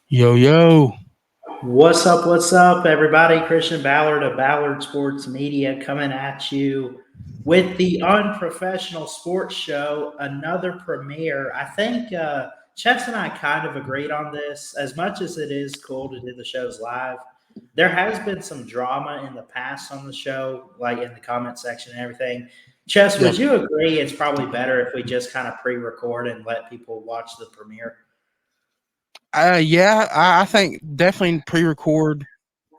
Yo, yo. What's up, everybody? Christian Ballard of Ballard Sports Media coming at you with the Unprofessional Sports Show, another premiere. I think Chess and I kind of agreed on this. As much as it is cool to do the shows live, there has been some drama in the past on the show, like in the comment section and everything. Chess, would Yep. you agree it's probably better if we just kind of pre-record and let people watch the premiere? I think definitely pre-record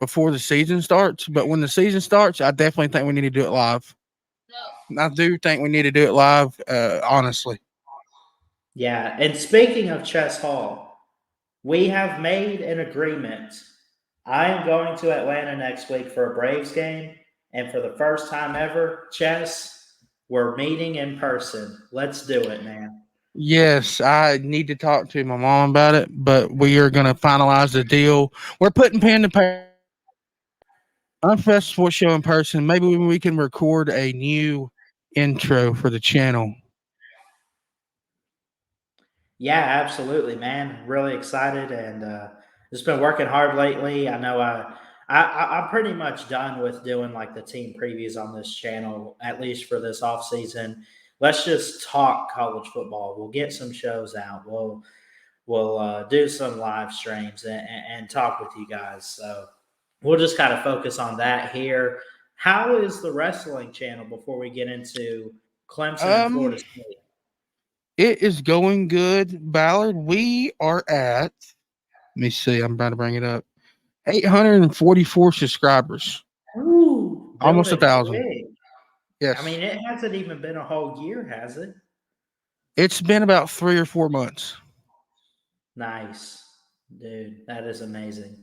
before the season starts. But when the season starts, I definitely think we need to do it live. I do think we need to do it live. Honestly. Yeah, and speaking of Chess Hall, we have made an agreement. I am going to Atlanta next week for a Braves game, and for the first time ever, Chess, we're meeting in person. Let's do it, man. Yes, I need to talk to my mom about it, but we are going to finalize the deal. We're putting pen to paper. Unprofessional Sports Show in person. Maybe we can record a new intro for the channel. Yeah, absolutely, man. Really excited, and just been working hard lately. I know I'm pretty much done with doing like the team previews on this channel, at least for this off season. Let's just talk college football. We'll get some shows out. We'll do some live streams and talk with you guys. So we'll just kind of focus on that here. How is the wrestling channel before we get into Clemson and Um, Florida State? it is going good, Ballard. We are at. Let me see. I'm about to bring it up. 844 subscribers, Ooh, almost a building thousand. quick. I Yes, mean, it hasn't even been a whole year, has it? it's been about 3 or 4 months. Nice. Dude, that is amazing.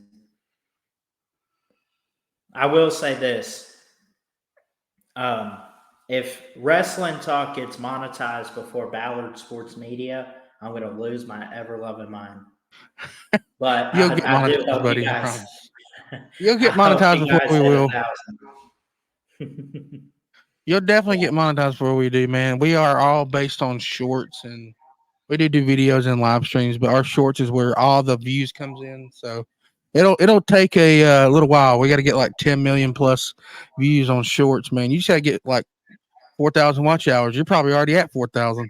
I will say this. Um, if wrestling talk gets monetized before Ballard Sports Media, I'm going to lose my ever loving mind. But You'll get I do monetized, hope you buddy. I guys, promise. You'll I get hope monetized you before guys we hit will. 1,000. You'll definitely Yeah. get monetized before we do, man. We are all based on shorts, and we do videos and live streams, but our shorts is where all the views comes in. So it'll take a little while. We got to get like 10 million plus views on shorts, man. You just got to get like 4,000 watch hours. You're probably already at 4,000.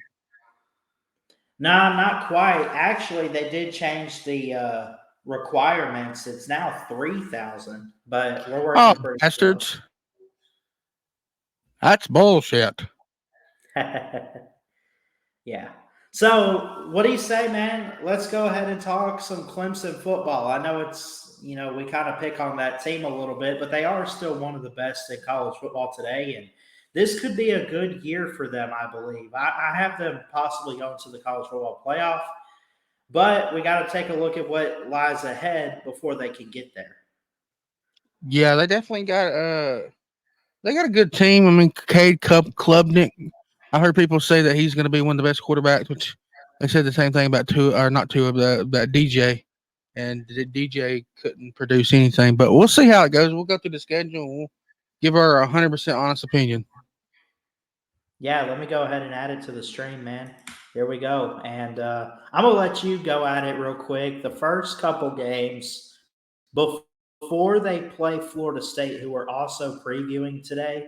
No, not quite. Actually, they did change the requirements. It's now 3,000, but we're Oh, working pretty slow. bastards! That's bullshit. Yeah. So, what do you say, man? Let's go ahead and talk some Clemson football. I know we kind of pick on that team a little bit, but they are still one of the best in college football today. And this could be a good year for them, I believe. I have them possibly going to the college football playoff, but we got to take a look at what lies ahead before they can get there. Yeah, they got a good team. I mean, Cade Klubnik. I heard people say that he's going to be one of the best quarterbacks, which they said the same thing about two or not two of that DJ, and the DJ couldn't produce anything. But we'll see how it goes. We'll go through the schedule. And we'll give our 100% honest opinion. Yeah, let me go ahead and add it to the stream, man. Here we go. And I'm going to let you go at it real quick. The first couple games before they play Florida State, who we're also previewing today,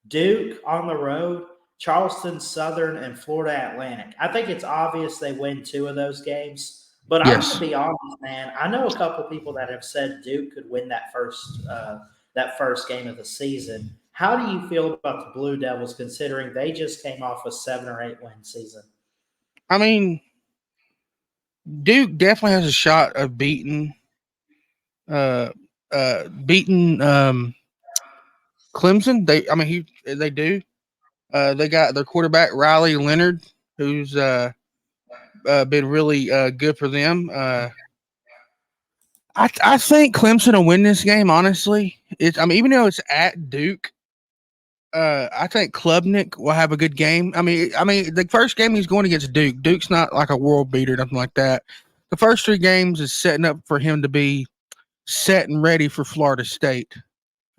Duke on the road, Charleston Southern, and Florida Atlantic. I think it's obvious they win two of those games. But I'm going to Yes. be honest, man. I know a couple people that have said Duke could win that first game of the season. How do you feel about the Blue Devils, considering they just came off a 7 or 8 win season? I mean, Duke definitely has a shot of uh, beating Clemson. They do. They got their quarterback Riley Leonard, who's been really good for them. I think Clemson will win this game. Honestly, even though it's at Duke, I think Klubnik will have a good game. I mean, the first game he's going against Duke. Duke's not like a world beater, nothing like that. The first 3 games is setting up for him to be set and ready for Florida State.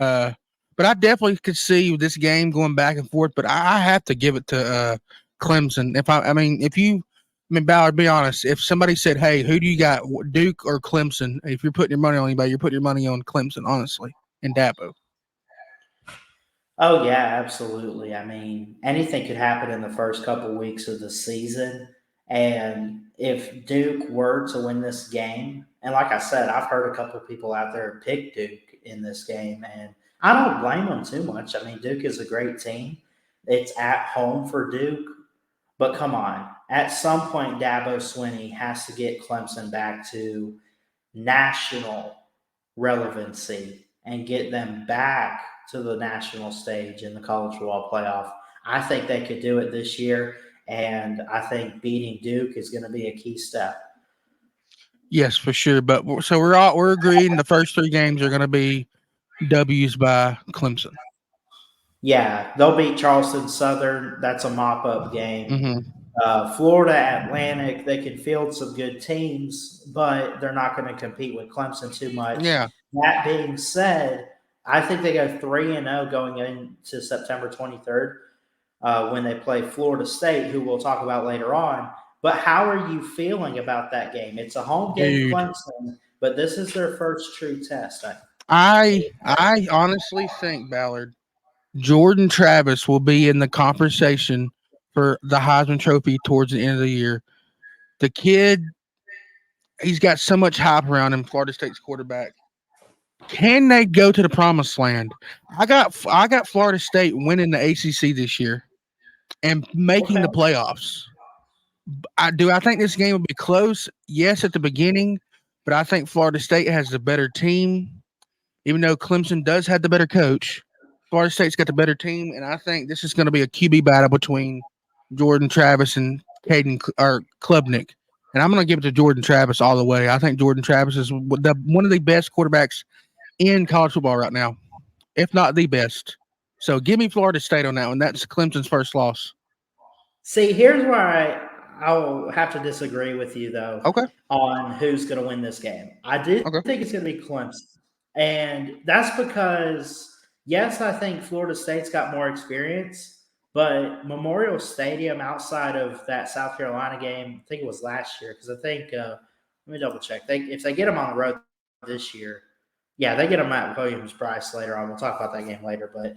Uh, but I definitely could see this game going back and forth. But I have to give it to Clemson. If you mean, Ballard, be honest. If somebody said, "Hey, who do you got, Duke or Clemson?" If you're putting your money on anybody, you're putting your money on Clemson, honestly, and Dabo. Oh yeah, absolutely. I mean, anything could happen in the first couple weeks of the season. And if Duke were to win this game, and like I said, I've heard a couple people out there pick Duke in this game, and I don't blame them too much. I mean, Duke is a great team. It's at home for Duke, but come on. At some point, Dabo Swinney has to get Clemson back to national relevancy and get them back to the national stage in the college football playoff. I think they could do it this year, and I think beating Duke is going to be a key step. Yes, for sure. But so we're agreeing the first three games are going to be W's by Clemson. Yeah, they'll beat Charleston Southern. That's a mop-up game. Mm-hmm. Florida Atlantic, they can field some good teams, but they're not going to compete with Clemson too much. Yeah. That being said, I think they go 3-0 going into September 23rd when they play Florida State, who we'll talk about later on. But how are you feeling about that game? It's a home game, Dude, Clemson, but this is their first true test. I honestly think, Ballard, Jordan Travis will be in the conversation for the Heisman Trophy towards the end of the year. The kid, he's got so much hype around him. Florida State's quarterback. Can they go to the promised land? I got Florida State winning the ACC this year and making Okay. the playoffs. I think this game will be close. Yes, at the beginning, but I think Florida State has the better team. Even though Clemson does have the better coach, Florida State's got the better team, and I think this is going to be a QB battle between Jordan Travis and Caden or Klubnik. And I'm going to give it to Jordan Travis all the way. I think Jordan Travis is one of the best quarterbacks in college football right now, if not the best. So give me Florida State on that one. That's Clemson's first loss. See, here's where I'll have to disagree with you though Okay. on who's going to win this game. I do Okay. think it's going to be Clemson, and that's because yes, I think Florida State's got more experience, but Memorial Stadium outside of that South Carolina game, I think it was last year because I think let me double check. If they get them on the road this year, yeah, they get them at Williams Brice later on. We'll talk about that game later, but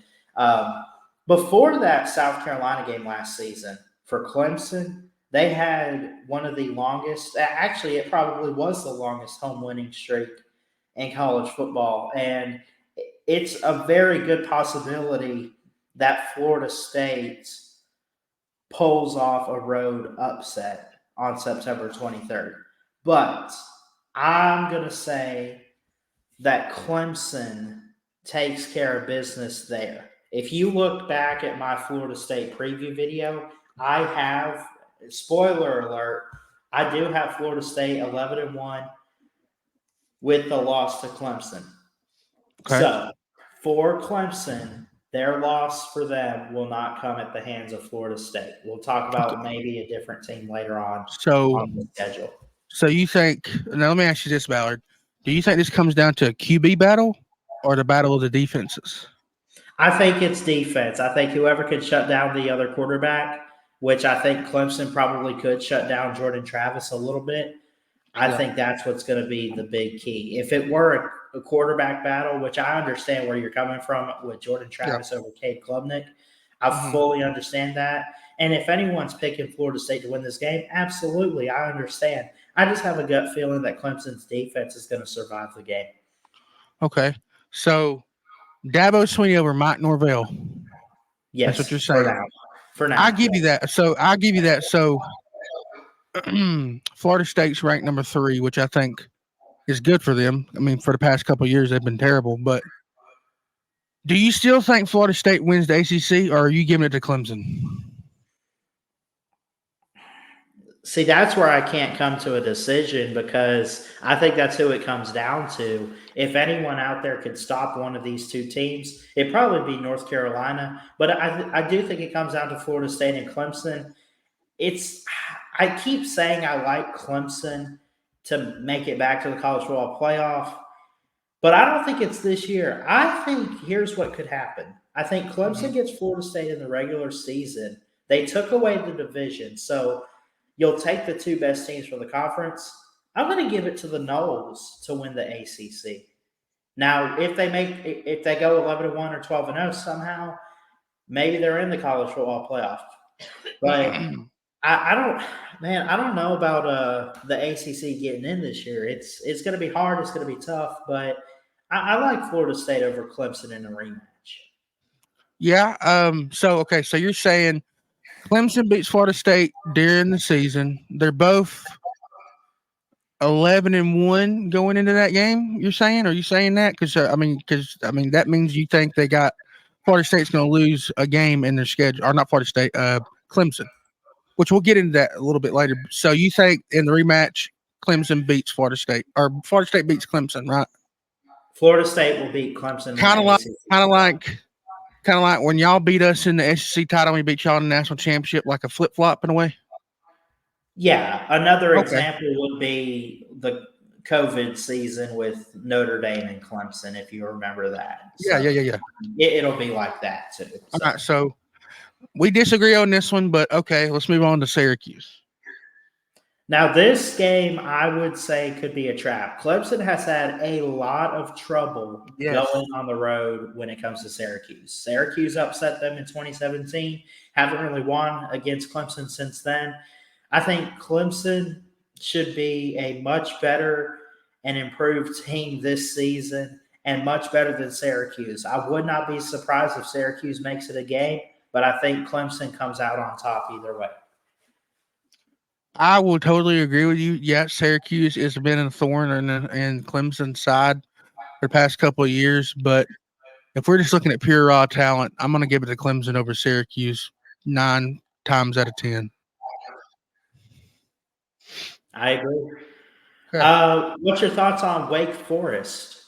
before that South Carolina game last season for Clemson, they had one of the longest, actually, it probably was the longest home winning streak in college football. And it's a very good possibility that Florida State pulls off a road upset on September 23rd. But I'm going to say that Clemson takes care of business there. If you look back at my Florida State preview video, I have, spoiler alert, I do have Florida State 11-1 with the loss to Clemson. Okay. So for Clemson, their loss for them will not come at the hands of Florida State. We'll talk about maybe a different team later So on the schedule. So you think? Now let me ask you this, Ballard. Do you think this comes down to a QB battle or the battle of the defenses? I think it's defense. I think whoever could shut down the other quarterback, which I think Clemson probably could shut down Jordan Travis a little bit. I think that's what's going to be the big key. If it were a quarterback battle, which I understand where you're coming from with Jordan Travis over Cade Klubnik, I fully understand that. And if anyone's picking Florida State to win this game, absolutely, I understand. I just have a gut feeling that Clemson's defense is going to survive the game. Okay. So Dabo Swinney over Mike Norvell. Yes, that's what you're saying. For now. I give you that. So I'll give you that. So Florida State's ranked number 3, which I think is good for them. I mean, for the past couple of years, they've been terrible. But do you still think Florida State wins the ACC, or are you giving it to Clemson? See, that's where I can't come to a decision because I think that's who it comes down to. If anyone out there could stop one of these two teams, it'd probably be North Carolina. But I do think it comes down to Florida State and Clemson. I keep saying I like Clemson to make it back to the college football playoff, but I don't think it's this year. I think here's what could happen. I think Clemson gets Florida State in the regular season. They took away the division. So you'll take the two best teams from the conference. I'm going to give it to the Noles to win the ACC. Now, if they go 11-1 or 12-0 somehow, maybe they're in the college football playoff. But I don't know about the ACC getting in this year. It's going to be hard. It's going to be tough. But I like Florida State over Clemson in a rematch. Yeah. So you're saying Clemson beats Florida State during the season. They're both 11-1 going into that game. You're saying? Are you saying that? Because that means you think they got Florida State's going to lose a game in their schedule, or not Florida State, Clemson, which we'll get into that a little bit later. So you think in the rematch, Clemson beats Florida State, or Florida State beats Clemson, right? Florida State will beat Clemson in Kind the of like, ACC. kind of like, kind of like when y'all beat us in the SEC title, we beat y'all in the national championship, like a flip flop in a way. Yeah, another Okay. example would be the COVID season with Notre Dame and Clemson, if you remember that. So Yeah. it'll be like that too. All So. right. So we disagree on this one, but okay, let's move on to Syracuse. Now, this game, I would say, could be a trap. Clemson has had a lot of trouble going on the road when it comes to Syracuse. Syracuse upset them in 2017, haven't really won against Clemson since then. I think Clemson should be a much better and improved team this season and much better than Syracuse. I would not be surprised if Syracuse makes it a game, but I think Clemson comes out on top either way. I will totally agree with you. Yeah, Syracuse has been a thorn in Clemson's side for the past couple of years, but if we're just looking at pure raw talent, I'm going to give it to Clemson over Syracuse 9 times out of 10. I agree. Okay. What's your thoughts on Wake Forest?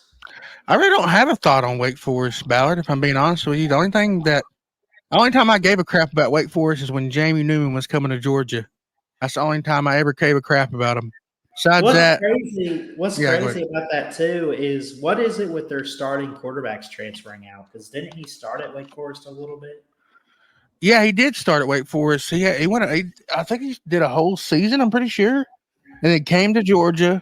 I really don't have a thought on Wake Forest, Ballard, if I'm being honest with you. The only time I gave a crap about Wake Forest is when Jamie Newman was coming to Georgia. That's the only time I ever gave a crap about him. Besides that, What's yeah, go ahead. crazy about that too is what is it with their starting quarterbacks transferring out? Because didn't he start at Wake Forest a little bit? Yeah, he did start at Wake Forest. He went. I think he did a whole season. I'm pretty sure, and then came to Georgia,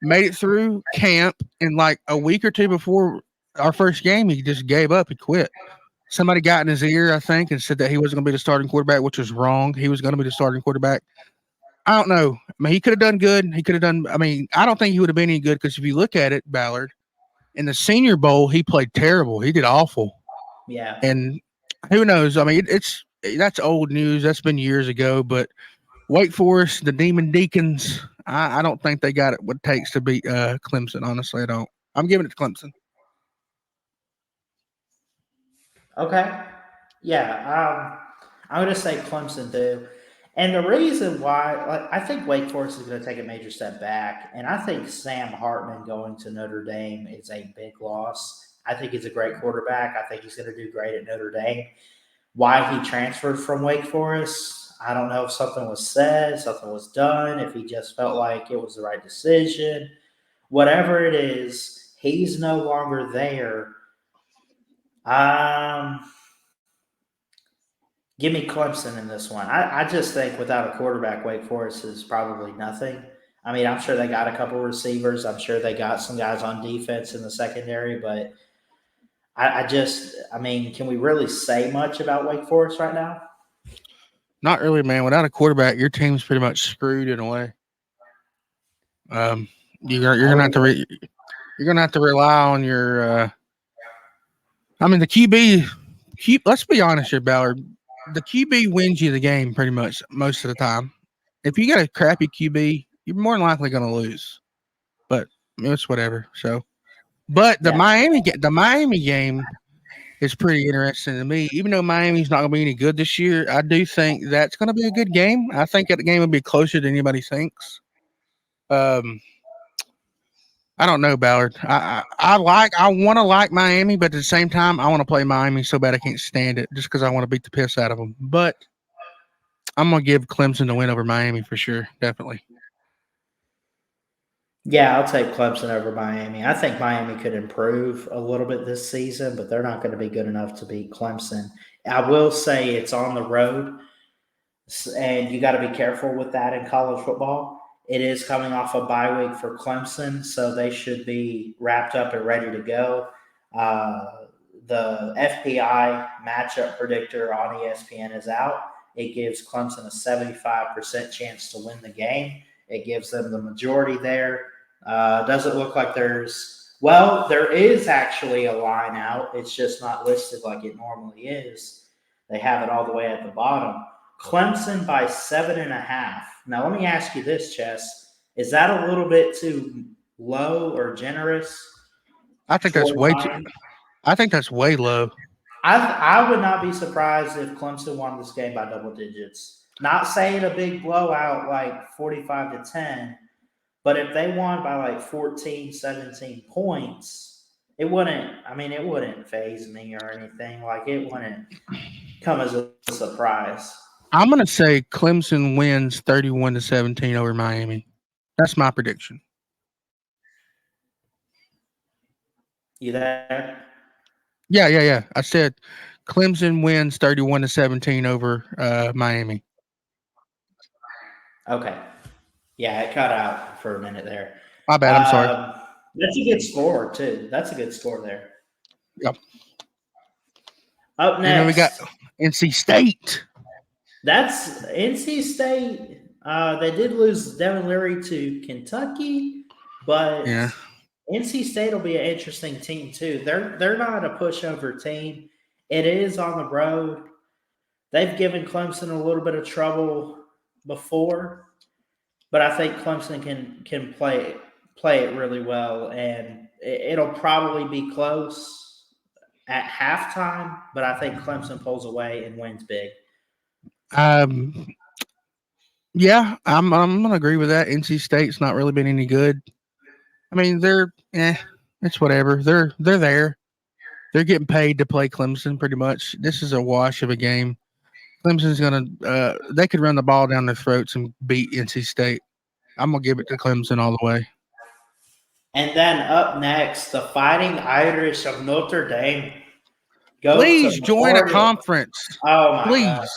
made it through camp, and like a week or two before our first game, he just gave up. He quit. Somebody got in his ear, I think, and said that he wasn't going to be the starting quarterback, which was wrong. He was going to be the starting quarterback. I don't know. I mean, he could have done good. He could have done. I mean, I don't think he would have been any good because if you look at it, Ballard in the Senior Bowl, he played terrible. He did awful. Yeah. And who knows? I mean, that's old news. That's been years ago. But Wake Forest, the Demon Deacons, I don't think they got it what it takes to beat Clemson. Honestly, I don't. I'm giving it to Clemson. Okay. Yeah. I'm going to say Clemson too. And the reason why, like, I think Wake Forest is going to take a major step back, and I think Sam Hartman going to Notre Dame is a big loss. I think he's a great quarterback. I think he's going to do great at Notre Dame. Why he transferred from Wake Forest, I don't know if something was said, something was done, if he just felt like it was the right decision. Whatever it is, he's no longer there. Give me Clemson in this one. I just think without a quarterback, Wake Forest is probably nothing. I mean, I'm sure they got a couple receivers. I'm sure they got some guys on defense in the secondary, but I mean, can we really say much about Wake Forest right now? Not really, man. Without a quarterback, your team's pretty much screwed in a way. You're gonna have to you're gonna have to rely on your. I mean, the QB. Let's be honest here, Ballard. The QB wins you the game pretty much most of the time. If you got a crappy QB, you're more than likely going to lose. But it's whatever. So, but Yeah. The Miami game is pretty interesting to me. Even though Miami's not going to be any good this year, I do think that's going to be a good game. I think that game will be closer than anybody thinks. I don't know, Ballard. I want to like Miami, but at the same time, I want to play Miami so bad I can't stand it just because I want to beat the piss out of them. But I'm gonna give Clemson the win over Miami for sure, definitely. Yeah, I'll take Clemson over Miami. I think Miami could improve a little bit this season, but they're not going to be good enough to beat Clemson. I will say it's on the road. And you got to be careful with that in college football. It is coming off a bye week for Clemson, so they should be wrapped up and ready to go. The FPI matchup predictor on ESPN is out. It gives Clemson a 75% chance to win the game. It gives them the majority there. Doesn't look like there is actually a line out. It's just not listed like it normally is. They have it all the way at the bottom. Clemson by 7.5. Now, let me ask you this, Chess. Is that a little bit too low or generous? I think that's way too. I think that's way low. I would not be surprised if Clemson won this game by double digits. Not saying a big blowout like 45-10, but if they won by like 14, 17 points, it wouldn't faze me or anything. Like, it wouldn't come as a surprise. I'm going to say Clemson wins 31-17 over Miami. That's my prediction. You there? Yeah. I said Clemson wins 31-17 over Miami. Okay. Yeah, it cut out for a minute there. My bad. I'm sorry. That's a good score, too. That's a good score there. Yep. Up next. And then we got NC State. That's NC State. They did lose Devin Leary to Kentucky, but yeah. NC State will be an interesting team too. They're not a pushover team. It is on the road. They've given Clemson a little bit of trouble before, but I think Clemson can play it really well, and it'll probably be close at halftime. But I think Clemson pulls away and wins big. Yeah, I'm gonna agree with that. NC State's not really been any good. I mean, it's whatever. They're there. They're getting paid to play Clemson pretty much. This is a wash of a game. Clemson's gonna they could run the ball down their throats and beat NC State. I'm gonna give it to Clemson all the way. And then up next, the Fighting Irish of Notre Dame. Please join a conference. Oh my Please. God.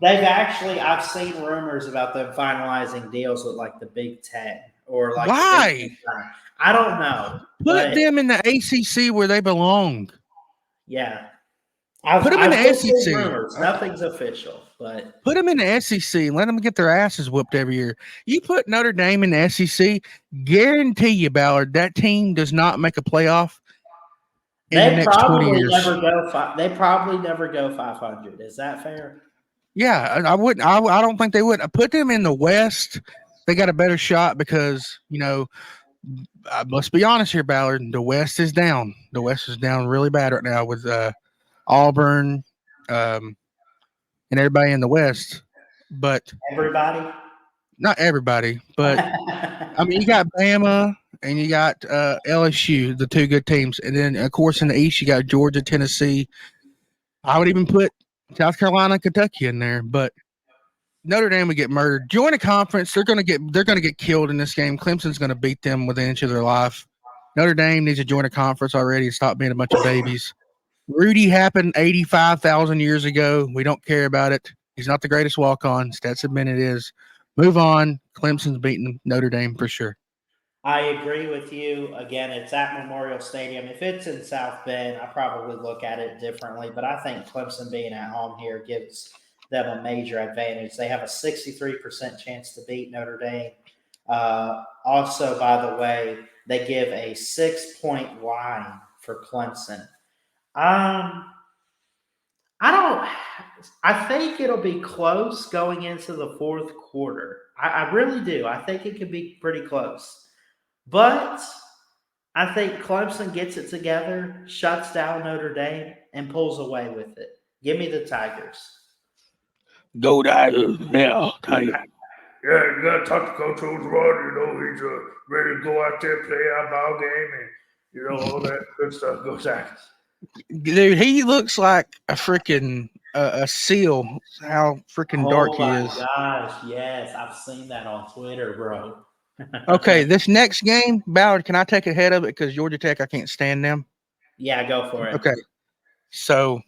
I've seen rumors about them finalizing deals with like the Big Ten or like why? I don't know. Put them in the ACC where they belong. Yeah. Put them in the SEC. Rumors. Nothing's official, but put them in the SEC and let them get their asses whooped every year. You put Notre Dame in the SEC, guarantee you, Ballard, that team does not make a playoff in the next 20 years. They probably never go 500. Is that fair? Yeah, I wouldn't. I don't think they would. I put them in the West. They got a better shot because, let's be honest here, Ballard. The West is down. The West is down really bad right now with Auburn and everybody in the West. But everybody? Not everybody, but I mean, you got Bama and you got LSU, the two good teams. And then, of course, in the East, you got Georgia, Tennessee. I would even put South Carolina, Kentucky in there, but Notre Dame would get murdered. Join a conference, they're gonna get killed in this game. Clemson's gonna beat them within an inch of their life. Notre Dame needs to join a conference already and stop being a bunch of babies. Rudy happened 85,000 years ago. We don't care about it. He's not the greatest walk-on. Stats admit it is. Move on. Clemson's beating Notre Dame for sure. I agree with you. Again, it's at Memorial Stadium. If it's in South Bend, I probably look at it differently, but I think Clemson being at home here gives them a major advantage. They have a 63% chance to beat Notre Dame. Also, by the way, they give a 6-point line for Clemson. I think it'll be close going into the fourth quarter. I really do. I think it could be pretty close. But I think Clemson gets it together, shuts down Notre Dame, and pulls away with it. Give me the Tigers. Go Tigers. Yeah, Tigers. Yeah, you got to talk to Coach Oswald. He's ready to go out there, play our ball game, and, all that good stuff. Go Tigers. Dude, he looks like a freaking a seal. How freaking dark he is. Oh, my gosh. Yes, I've seen that on Twitter, bro. Okay, this next game, Ballard, can I take ahead of it? Because Georgia Tech, I can't stand them. Yeah, go for it. Okay. So,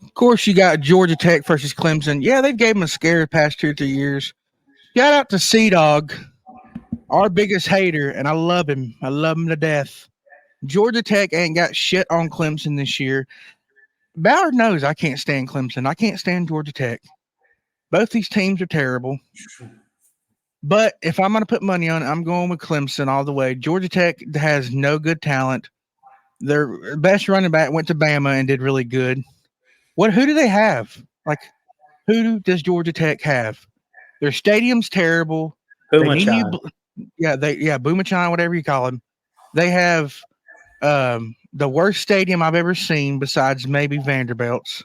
Of course, you got Georgia Tech versus Clemson. Yeah, they've gave them a scare the past 2 or 3 years. Shout out to Sea Dog, our biggest hater, and I love him. I love him to death. Georgia Tech ain't got shit on Clemson this year. Ballard knows I can't stand Clemson. I can't stand Georgia Tech. Both these teams are terrible. But if I'm going to put money on it, I'm going with Clemson all the way. Georgia Tech has no good talent. Their best running back went to Bama and did really good. Who do they have? Like, who does Georgia Tech have? Their stadium's terrible. They need new, Boomachan, whatever you call him. They have the worst stadium I've ever seen, besides maybe Vanderbilt's.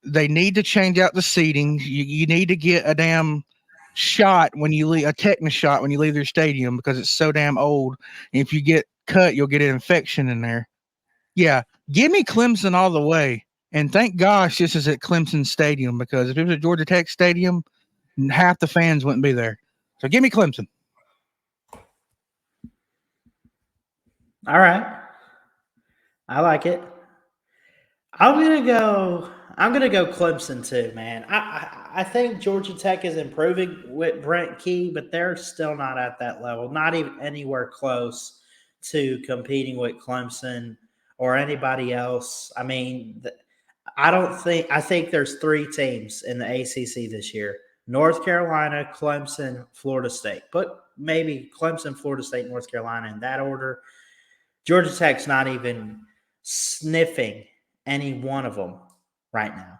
They need to change out the seating. You need to get a damn shot when you leave, a tetanus shot when you leave their stadium, because it's so damn old. And if you get cut, you'll get an infection in there. Yeah, give me Clemson all the way. And thank gosh this is at Clemson Stadium, because if it was at Georgia Tech Stadium, half the fans wouldn't be there. So give me Clemson. All right. I like it. I'm gonna go Clemson too, man. I think Georgia Tech is improving with Brent Key, but they're still not at that level, not even anywhere close to competing with Clemson or anybody else. I mean, I think there's 3 teams in the ACC this year: North Carolina, Clemson, Florida State. But maybe Clemson, Florida State, North Carolina in that order. Georgia Tech's not even sniffing any one of them right now.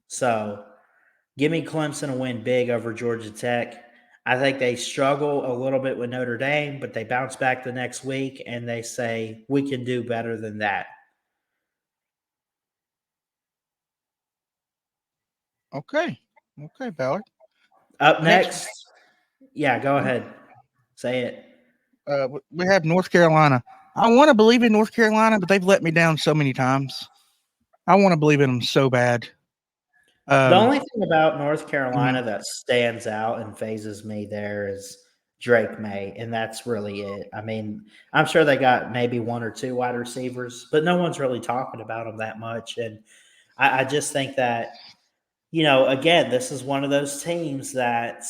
So give me Clemson to win big over Georgia Tech. I think they struggle a little bit with Notre Dame, but they bounce back the next week and they say, we can do better than that. Okay, Ballard. Up next. Yeah, go ahead. Say it. We have North Carolina. I want to believe in North Carolina, but they've let me down so many times. I want to believe in them so bad. The only thing about North Carolina that stands out and phases me there is Drake May, and that's really it. I mean, I'm sure they got maybe 1 or 2 wide receivers, but no one's really talking about them that much. And I just think that, again, this is one of those teams that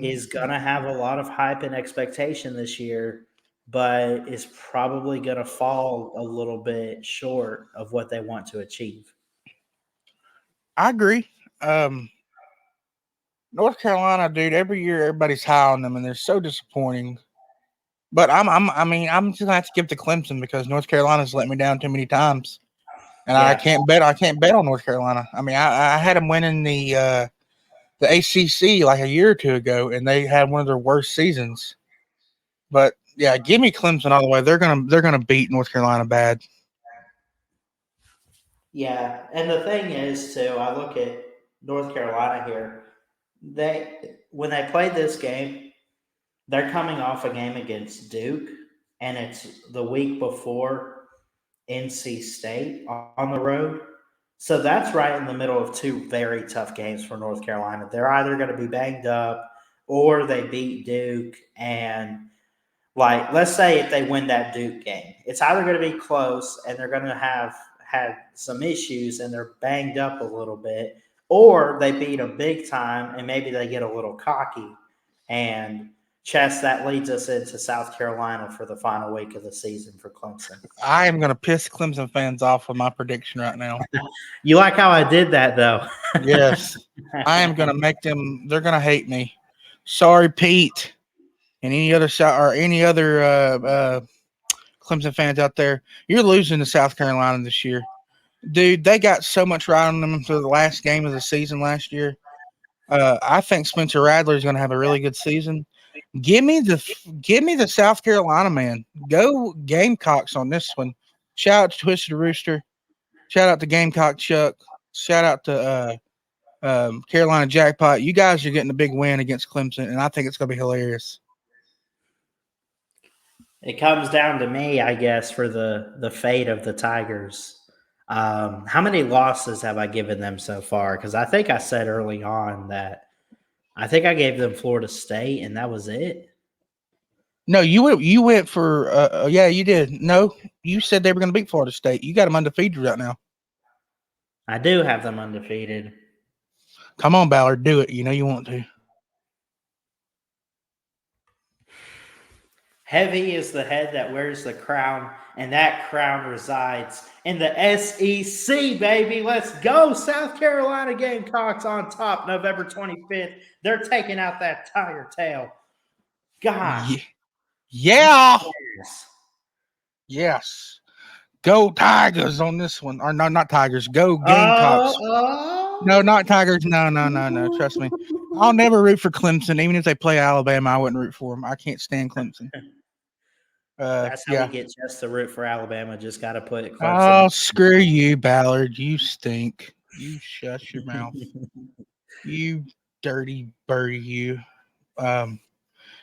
is going to have a lot of hype and expectation this year, but is probably going to fall a little bit short of what they want to achieve. I agree. North Carolina, dude, every year everybody's high on them, and they're so disappointing. But I'm just gonna have to give to Clemson, because North Carolina's let me down too many times, and I can't bet on North Carolina. I mean, I had them winning the ACC like a year or 2 ago, and they had one of their worst seasons. But yeah, give me Clemson all the way. They're gonna beat North Carolina bad. Yeah, and the thing is too, I look at North Carolina here. When they played this game, they're coming off a game against Duke, and it's the week before NC State on the road. So that's right in the middle of 2 very tough games for North Carolina. They're either going to be banged up or they beat Duke. And, let's say if they win that Duke game, it's either going to be close and they're going to have had some issues and they're banged up a little bit, or they beat them big time and maybe they get a little cocky. And Chess, that leads us into South Carolina for the final week of the season for Clemson. I am going to piss Clemson fans off with my prediction right now. You like how I did that, though? Yes. I am going to make them – they're going to hate me. Sorry, Pete, and any other Clemson fans out there. You're losing to South Carolina this year. Dude, they got so much right on them for the last game of the season last year. I think Spencer Rattler is going to have a really good season. Give me the South Carolina man. Go Gamecocks on this one. Shout out to Twisted Rooster. Shout out to Gamecock Chuck. Shout out to Carolina Jackpot. You guys are getting a big win against Clemson, and I think it's going to be hilarious. It comes down to me, I guess, for the fate of the Tigers. How many losses have I given them so far? Because I think I said early on that I think I gave them Florida State, and that was it. No, you went for yeah, you did. No, you said they were going to beat Florida State. You got them undefeated right now. I do have them undefeated. Come on, Ballard, do it. You know you want to. Heavy is the head that wears the crown, and that crown resides in the SEC, baby. Let's go. South Carolina Gamecocks on top November 25th. They're taking out that Tiger tail. Gosh. Yeah. Yes. Yes. Go Tigers on this one. Or no, not Tigers. Go Gamecocks. No, not Tigers. No. Trust me. I'll never root for Clemson. Even if they play Alabama, I wouldn't root for them. I can't stand Clemson. That's how we get just to root for Alabama. Just got to put Clemson. Oh, Clemson. screw you, Ballard. You stink. You shut your mouth. You dirty birdie, you.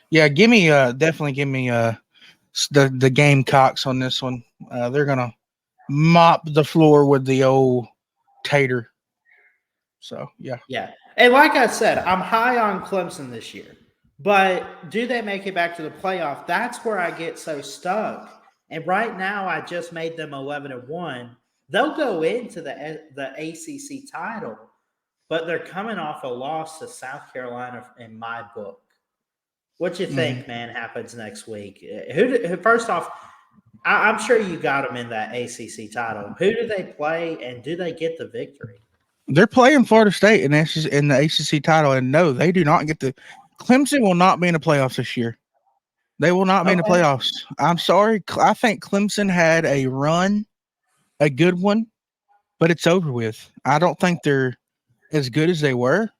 Yeah, definitely give me the Gamecocks on this one. They're gonna mop the floor with the old tater. So yeah. Yeah. And like I said, I'm high on Clemson this year. But do they make it back to the playoff? That's where I get so stuck. And right now, I just made them 11-1. They'll go into the ACC title, but they're coming off a loss to South Carolina in my book. What you think, man, happens next week? First off, I'm sure you got them in that ACC title. Who do they play, and do they get the victory? They're playing Florida State in the ACC title, and no, they do not get the. Clemson will not be in the playoffs this year. They will not be in the playoffs. I'm sorry. I think Clemson had a run, a good one, but it's over with. I don't think they're as good as they were.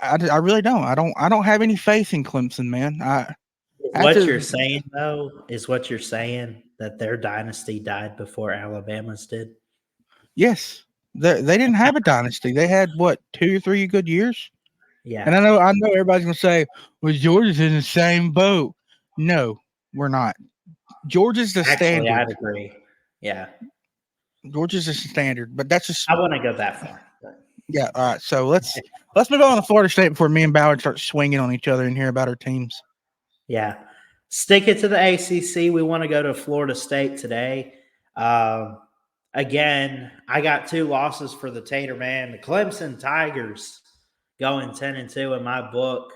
I really don't. I don't have any faith in Clemson, man. You're saying, though, is what you're saying that their dynasty died before Alabama's did? Yes. They didn't have a dynasty. They had, 2 or 3 good years? Yeah. And I know everybody's going to say, well, Georgia's in the same boat. No, we're not. Georgia's the standard. I'd agree. Yeah. Georgia's the standard, but that's just. I wouldn't go that far. But. Yeah. All right. So let's move on to Florida State before me and Ballard start swinging on each other and hear about our teams. Yeah. Stick it to the ACC. We want to go to Florida State today. Again, I got 2 losses for the Tater Man. The Clemson Tigers going 10-2 in my book.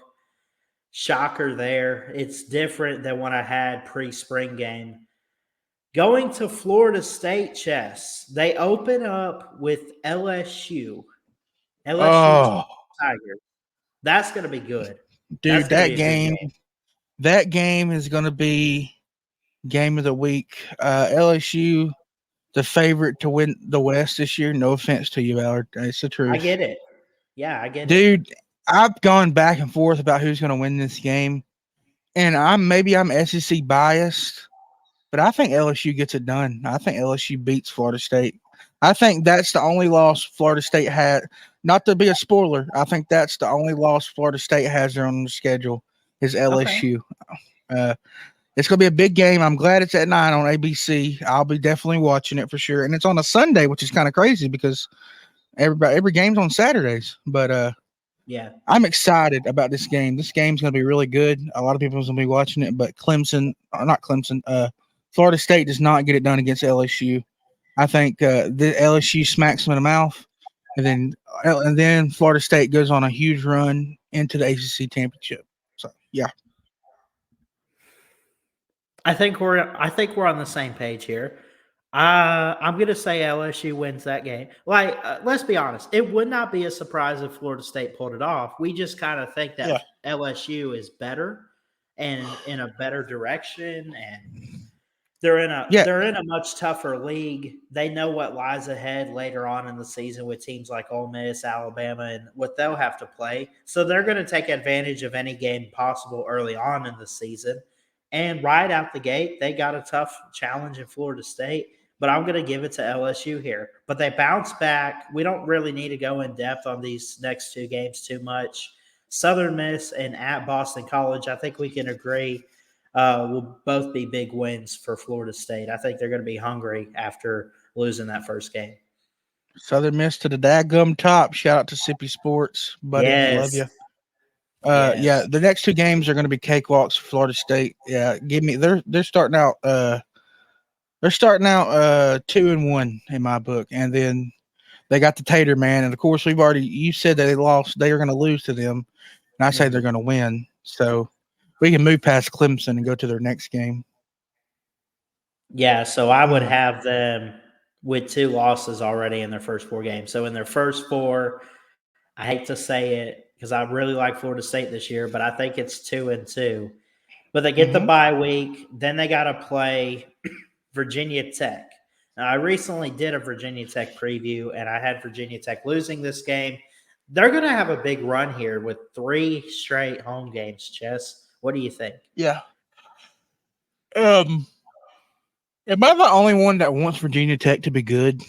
Shocker there. It's different than what I had pre-spring game. Going to Florida State, Chess. They open up with LSU. LSU Tigers. That's going to be good. Dude, that game is going to be game of the week. LSU, the favorite to win the West this year. No offense to you, Ballard. It's the truth. I get it. Yeah, I get it. Dude, I've gone back and forth about who's going to win this game. And I'm SEC biased, but I think LSU gets it done. I think LSU beats Florida State. I think that's the only loss Florida State had. Not to be a spoiler, I think that's the only loss Florida State has on the schedule is LSU. Okay. It's going to be a big game. I'm glad it's at 9 on ABC. I'll be definitely watching it for sure. And it's on a Sunday, which is kind of crazy because every game's on Saturdays. But yeah, I'm excited about this game. This game's going to be really good. A lot of people are going to be watching it, but Florida State does not get it done against LSU. I think the LSU smacks them in the mouth, and then Florida State goes on a huge run into the ACC championship. So yeah. I think we're on the same page here. I'm going to say LSU wins that game. Let's be honest. It would not be a surprise if Florida State pulled it off. We just kind of think that LSU is better and in a better direction, and they're in a much tougher league. They know what lies ahead later on in the season with teams like Ole Miss, Alabama, and what they'll have to play. So they're going to take advantage of any game possible early on in the season. And right out the gate, they got a tough challenge in Florida State, but I'm going to give it to LSU here. But they bounce back. We don't really need to go in depth on these next 2 games too much. Southern Miss and at Boston College, I think we can agree will both be big wins for Florida State. I think they're going to be hungry after losing that first game. Southern Miss to the dadgum top. Shout out to Sippy Sports, buddy. Yes. Love you. Yeah, the next 2 games are going to be cakewalks for Florida State. Yeah, they're starting out 2-1 in my book, and then They got the Tater Man, and of course you said that they lost. They are going to lose to them, and I say they're going to win. So we can move past Clemson and go to their next game. Yeah, so I would have them with 2 losses already in their first 4 games. So in their first 4, I hate to say it because I really like Florida State this year, but I think it's 2-2. But they get the bye week, then they got to play Virginia Tech. Now, I recently did a Virginia Tech preview, and I had Virginia Tech losing this game. They're going to have a big run here with 3 straight home games, Chess. What do you think? Yeah. Am I the only one that wants Virginia Tech to be good?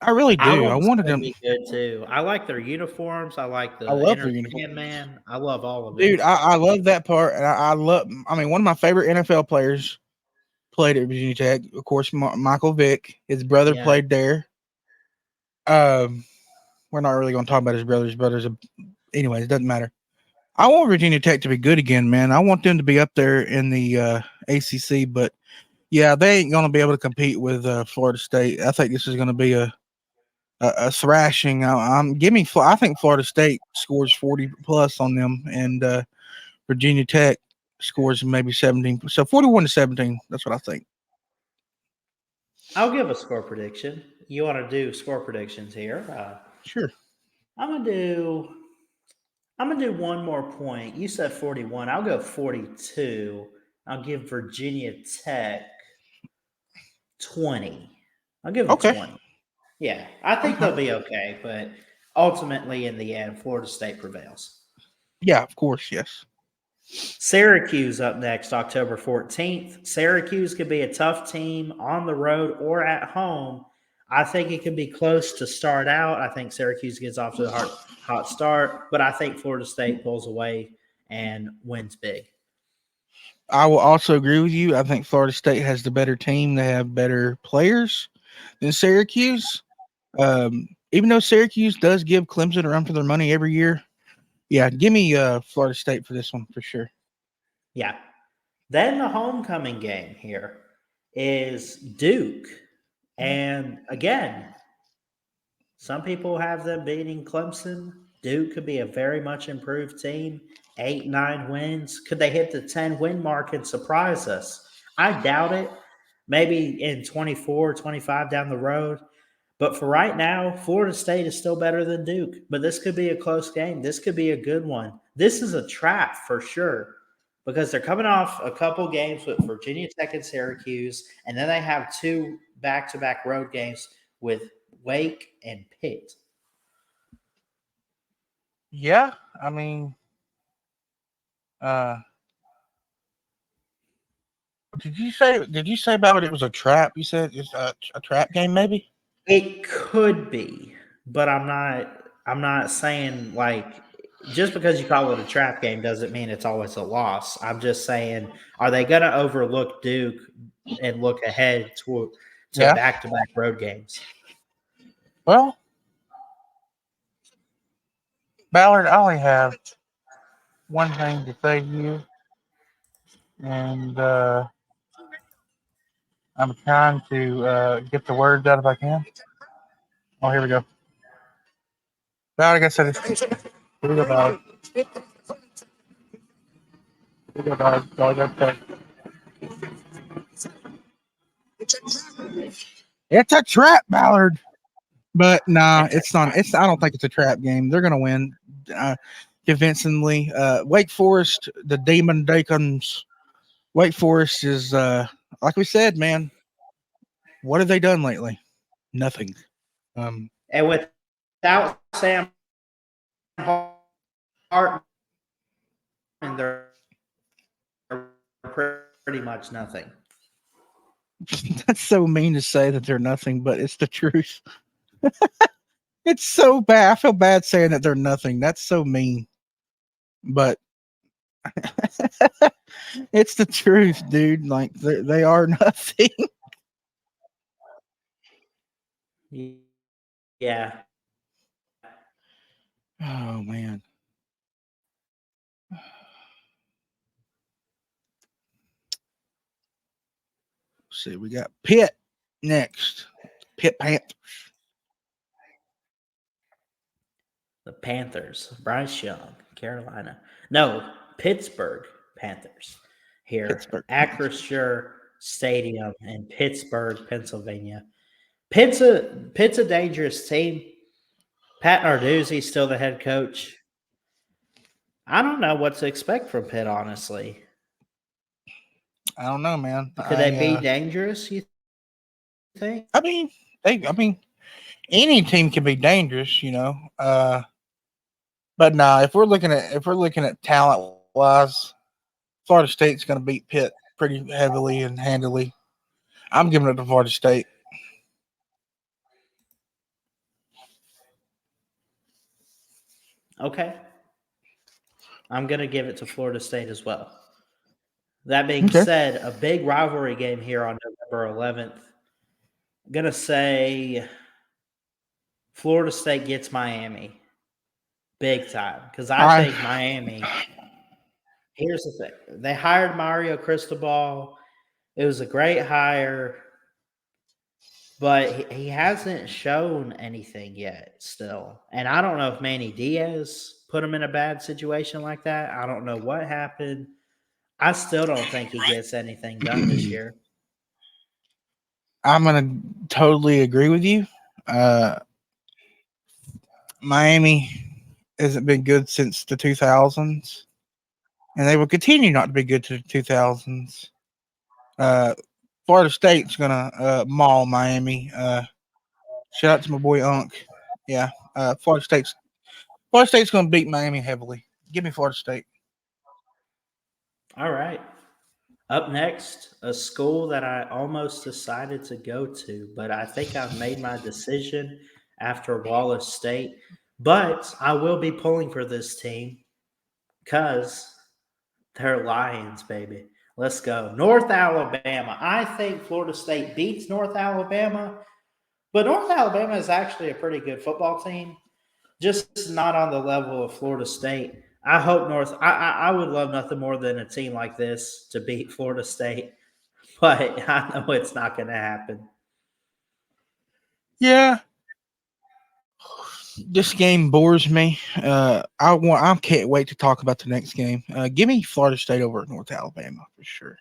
I really do. I wanted them to be good too. I like their uniforms. I like I the love their entertainment, uniforms. man. I love all of it. Dude, I love that part. And I mean, one of my favorite NFL players played at Virginia Tech. Of course, Michael Vick. His brother Yeah. played there. We're not really going to talk about his brother. His brother's anyways, it doesn't matter. I want Virginia Tech to be good again, man. I want them to be up there in the ACC, but yeah, they ain't going to be able to compete with Florida State. I think this is going to be a thrashing. I think Florida State scores 40 plus on them, and Virginia Tech scores maybe 17. So 41-17. That's what I think. I'll give a score prediction. You want to do score predictions here? Sure. I'm gonna do one more point. You said 41. I'll go 42. I'll give Virginia Tech 20. I'll give them Okay. 20. Yeah, I think they'll be okay, but ultimately, in the end, Florida State prevails. Yeah, of course, yes. Syracuse up next, October 14th. Syracuse could be a tough team on the road or at home. I think it could be close to start out. I think Syracuse gets off to a hot start, but I think Florida State pulls away and wins big. I will also agree with you. I think Florida State has the better team. They have better players than Syracuse. Even though Syracuse does give Clemson a run for their money every year, yeah, give me Florida State for this one for sure. Yeah. Then the homecoming game here is Duke. And again, some people have them beating Clemson. Duke could be a very much improved team. 8, 9 wins. Could they hit the 10-win mark and surprise us? I doubt it. Maybe in 24, 25 down the road. But for right now, Florida State is still better than Duke. But this could be a close game. This could be a good one. This is a trap for sure because they're coming off a couple games with Virginia Tech and Syracuse, and then they have 2 back-to-back road games with Wake and Pitt. Yeah, I mean, did you say about it was a trap? You said it's a trap game, maybe? It could be, but I'm not saying like just because you call it a trap game doesn't mean it's always a loss. I'm just saying, are they going to overlook Duke and look ahead to Yeah. back-to-back road games? Well, Ballard, I only have one thing to say to you, and I'm trying to get the words out if I can. Oh, here we go. Ballard, like I said, it's here we go, Ballard. Here we go, Ballard. That's all I got to say. It's a trap, Ballard. But nah, it's not. I don't think it's a trap game. They're gonna win convincingly. Wake Forest, the Demon Deacons. Wake Forest is like we said, man. What have they done lately? Nothing. And without Sam Hartman, they're pretty much nothing. That's so mean to say that they're nothing, but it's the truth. It's so bad. I feel bad saying that they're nothing. That's so mean. But it's the truth, dude. Like they are nothing. Yeah. Oh man. See, we got Pitt next. Pitt Panthers. The Panthers. Bryce Young, Carolina. No, Pittsburgh Panthers. Here, Pittsburgh. Acrisure Stadium in Pittsburgh, Pennsylvania. Pitt's a dangerous team. Pat Narduzzi's still the head coach. I don't know what to expect from Pitt, honestly. I don't know, man. Could they be dangerous, you think? I mean, any team can be dangerous, you know. But no, if we're looking at talent wise, Florida State's going to beat Pitt pretty heavily and handily. I'm giving it to Florida State. Okay. I'm going to give it to Florida State as well. That being said, a big rivalry game here on November 11th. I'm going to say Florida State gets Miami big time because I think Miami – here's the thing. They hired Mario Cristobal. It was a great hire, but he hasn't shown anything yet still. And I don't know if Manny Diaz put him in a bad situation like that. I don't know what happened. I still don't think he gets anything done this year. I'm going to totally agree with you. Miami hasn't been good since the 2000s, and they will continue not to be good to the 2000s. Florida State's going to maul Miami. Shout out to my boy Unk. Yeah, Florida State's going to beat Miami heavily. Give me Florida State. All right. Up next, a school that I almost decided to go to, but I think I've made my decision after Wallace State. But I will be pulling for this team because they're Lions, baby. Let's go. North Alabama. I think Florida State beats North Alabama, but North Alabama is actually a pretty good football team, just not on the level of Florida State. I hope I would love nothing more than a team like this to beat Florida State, but I know it's not going to happen. Yeah. This game bores me. I can't wait to talk about the next game. Give me Florida State over at North Alabama for sure.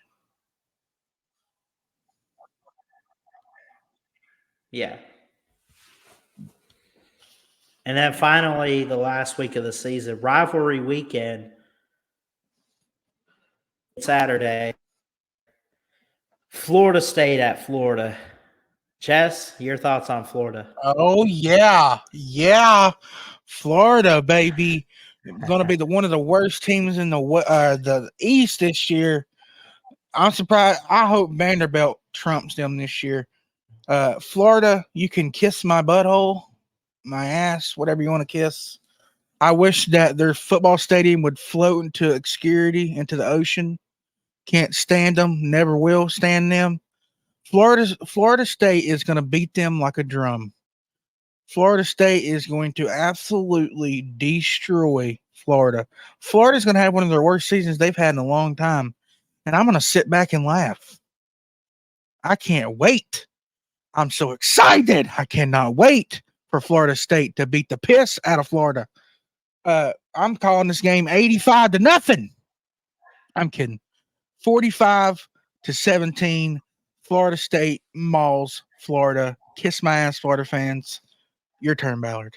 Yeah. And then finally, the last week of the season, rivalry weekend, Saturday, Florida State at Florida. Chess, your thoughts on Florida? Oh yeah, Florida, baby, going to be one of the worst teams in the East this year. I'm surprised. I hope Vanderbilt trumps them this year. Florida, you can kiss my butthole, my ass, whatever you want to kiss. I wish that their football stadium would float into obscurity, into the ocean. Can't stand them. Never will stand them. Florida State is going to beat them like a drum. Florida State is going to absolutely destroy Florida. Florida's going to have one of their worst seasons they've had in a long time. And I'm going to sit back and laugh. I can't wait. I'm so excited. I cannot wait for Florida State to beat the piss out of Florida. I'm calling this game 85-0. I'm kidding. 45-17. Florida State mauls Florida. Kiss my ass, Florida fans. Your turn, Ballard.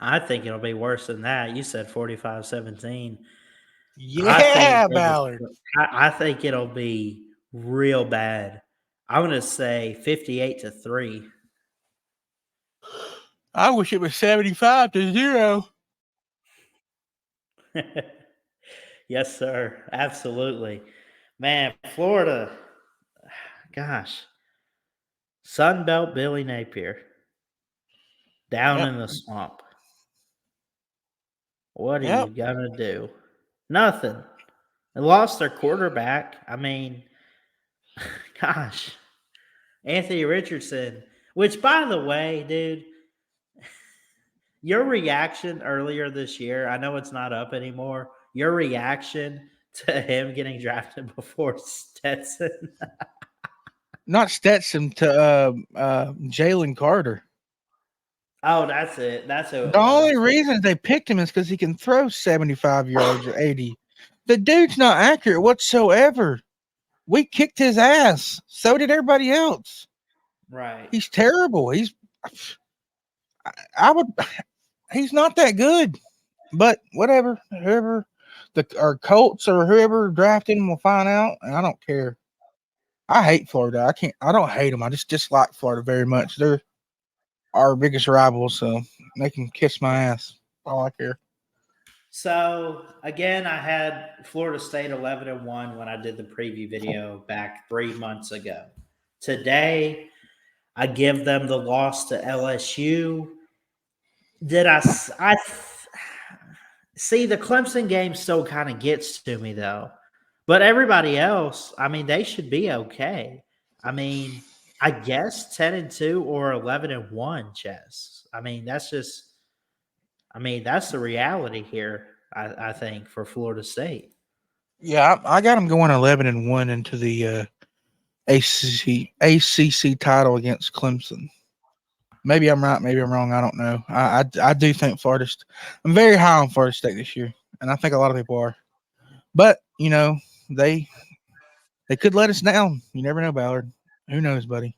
I think it'll be worse than that. You said 45-17. Yeah, Ballard. I think it'll be real bad. I'm going to say 58-3. I wish it was 75-0. Yes, sir. Absolutely. Man, Florida, gosh. Sunbelt Billy Napier down in the swamp. What are you going to do? Nothing. They lost their quarterback. I mean, gosh. Anthony Richardson, which, by the way, dude, your reaction earlier this year, I know it's not up anymore, your reaction to him getting drafted before Stetson. Not Stetson, to Jalen Carter. Oh, that's it. That's who it The only was. reason they picked him is because he can throw 75 yards or 80. The dude's not accurate whatsoever. We kicked his ass. So did everybody else. Right. He's terrible. I would, he's not that good. But whatever, whoever our Colts or whoever drafted him will find out, and I don't care. I hate Florida. I don't hate them. I just dislike Florida very much. They're our biggest rivals, so they can kiss my ass. All I care. So again, I had Florida State 11-1 when I did the preview video back 3 months ago. Today, I give them the loss to LSU. Did I see the Clemson game still kind of gets to me though, but everybody else, I mean, they should be okay. I mean, I guess 10-2 or 11-1, Chess. I mean, that's the reality here. I think for Florida State. Yeah, I got them going 11-1 into the ACC title against Clemson. Maybe I'm right. Maybe I'm wrong. I don't know. I do think Florida. I'm very high on Florida State this year, and I think a lot of people are. But they could let us down. You never know, Ballard. Who knows, buddy?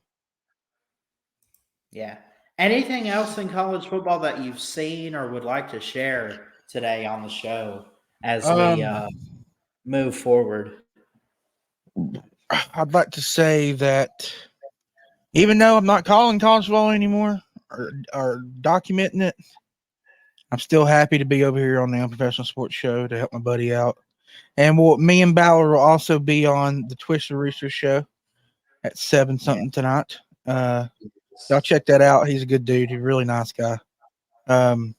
Yeah. Anything else in college football that you've seen or would like to share today on the show as we move forward? I'd like to say that even though I'm not calling college football anymore or documenting it, I'm still happy to be over here on the Unprofessional Sports Show to help my buddy out. And me and Ballard will also be on the Twister Rooster show at 7 something tonight. Y'all check that out. He's a good dude. He's a really nice guy. I'm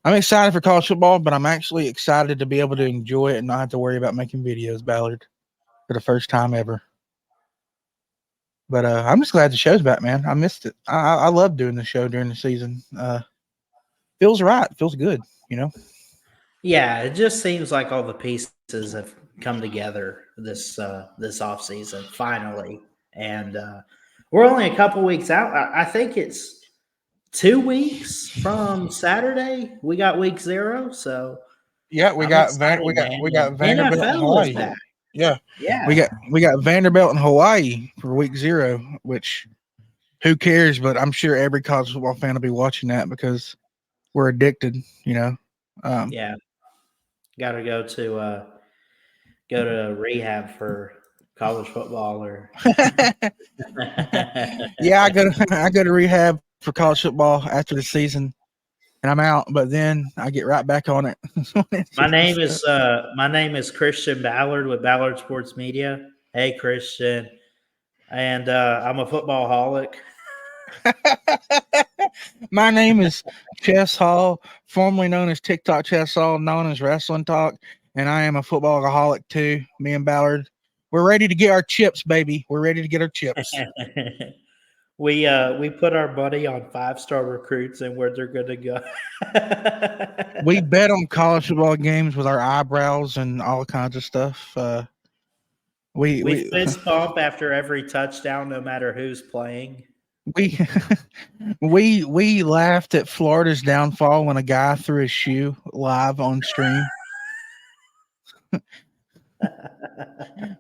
excited for college football, but I'm actually excited to be able to enjoy it and not have to worry about making videos, Ballard, for the first time ever. But I'm just glad the show's back, man. I missed it. I love doing the show during the season. Feels right. Feels good, Yeah, it just seems like all the pieces have come together this off season finally, and we're only a couple weeks out. I think it's 2 weeks from Saturday. We got week 0, so yeah, we I'm got excited, we got man. Vanderbilt and NFL is Hawaii. back. Yeah, Yeah, we got Vanderbilt and Hawaii for week 0, which who cares? But I'm sure every college football fan will be watching that because we're addicted. yeah. Got to go to rehab for college football or Yeah, I go to rehab for college football after the season, and I'm out. But then I get right back on it. My name is Christian Ballard with Ballard Sports Media. Hey Christian, and I'm a football holic. My name is Chess Hall, formerly known as TikTok Chess Hall, known as Wrestling Talk, and I am a footballaholic too. Me and Ballard, we're ready to get our chips, baby. We're ready to get our chips. We put our money on 5-star recruits and where they're going to go. We bet on college football games with our eyebrows and all kinds of stuff. We fist bump after every touchdown, no matter who's playing. we we laughed at Florida's downfall when a guy threw his shoe live on stream.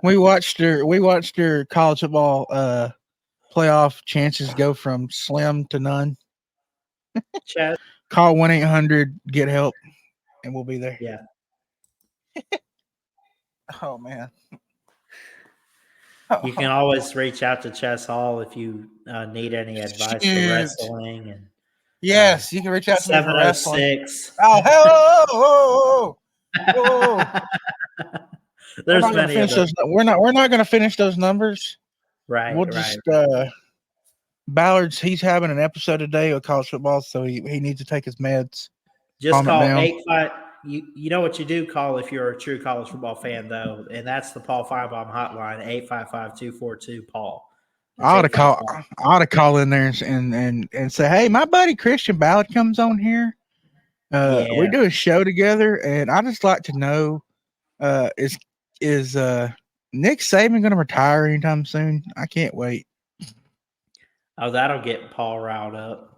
we watched their college football playoff chances go from slim to none. Chad? Call 1-800-GET-HELP and we'll be there. Yeah. Oh man. You can always reach out to Chess Hall if you need any advice for wrestling. And yes, you can reach out to me for wrestling. 706. Oh, hello! There's many of those. We're not going to finish those numbers. Right. We'll just Ballard's. He's having an episode today of college football, so he needs to take his meds. Just call 85. You know what you do call if you're a true college football fan, though, and that's the Paul Firebaum hotline, 855-242-PAUL. I ought to call in there and say, hey, my buddy Christian Ballard comes on here. We do a show together, and I just like to know, is Nick Saban going to retire anytime soon? I can't wait. Oh, that'll get Paul riled up.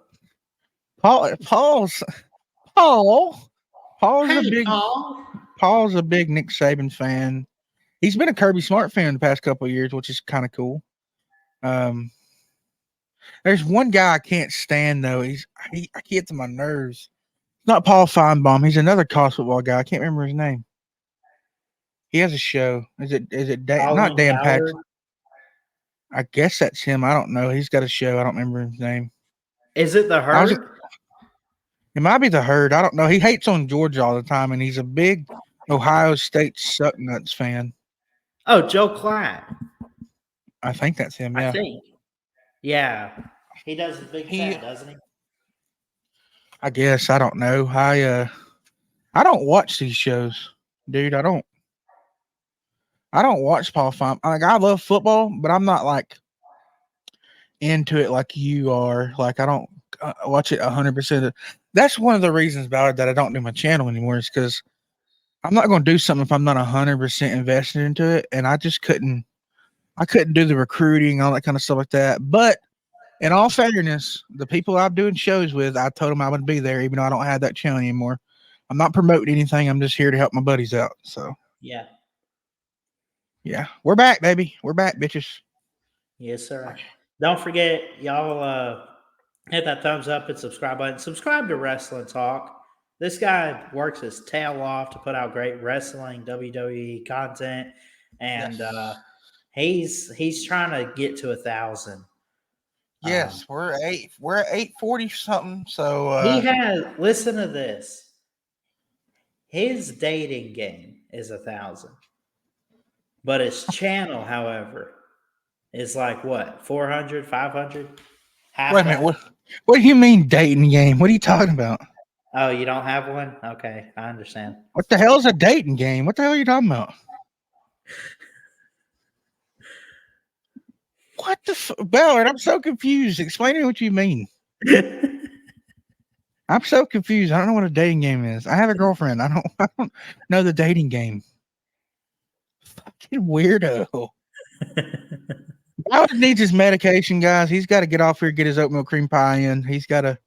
Paul's Hey, Paul. Paul's a big Nick Saban fan. He's been a Kirby Smart fan the past couple of years, which is kind of cool. There's one guy I can't stand though. He gets on my nerves. It's not Paul Feinbaum. He's another college football guy. I can't remember his name. He has a show. Is it not Colin Dan Cowherd. Patrick? I guess that's him. I don't know. He's got a show. I don't remember his name. Is it the Herd? It might be the Herd. I don't know. He hates on Georgia all the time, and he's a big Ohio State suck nuts fan. Oh, Joe Klatt. I think that's him. Yeah. I think. Yeah. He does the Big Ten, doesn't he? I guess. I don't know. I don't watch these shows, dude. I don't watch Paul Feinbaum. Like, I love football, but I'm not like into it like you are. Like, I don't watch it 100%. That's one of the reasons about it that I don't do my channel anymore, is because I'm not going to do something if I'm not 100% invested into it. And I just couldn't do the recruiting, all that kind of stuff like that. But in all fairness, the people I'm doing shows with, I told them I would be there, even though I don't have that channel anymore. I'm not promoting anything. I'm just here to help my buddies out. So yeah, we're back, baby. We're back, bitches. Yes, sir. Don't forget, y'all hit that thumbs up and subscribe button. Subscribe to Wrestling Talk. This guy works his tail off to put out great wrestling, WWE content, and he's trying to get to 1,000. Yes, we're at 840 something. So he has. Listen to this. His dating game is 1,000, but his channel, however, is like what, 400, 500? Wait a minute. What do you mean dating game? What are you talking about? Oh, you don't have one? Okay, I understand. What the hell is a dating game? What the hell are you talking about? What the Ballard? I'm so confused. Explain to me what you mean. I'm so confused. I don't know what a dating game is. I have a girlfriend. I don't know the dating game. Fucking weirdo. Ballard needs his medication, guys. He's got to get off here, get his oatmeal cream pie in. He's got to.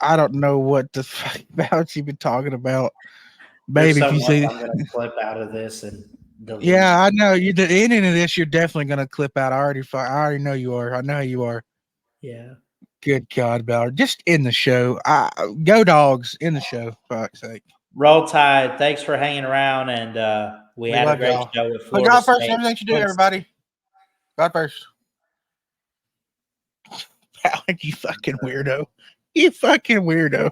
I don't know what the fuck Ballard's even talking about. Baby, if you see, I'm going to clip out of this and delete. Yeah, I know. The ending of this, you're definitely going to clip out. I already know you are. I know you are. Yeah. Good God, Ballard. Just in the show. Go Dogs in the show, for fuck's sake. Roll Tide. Thanks for hanging around, and we had a great show with Florida God first, State. everything you do, everybody. God first. Ballard, you fucking weirdo. You fucking weirdo.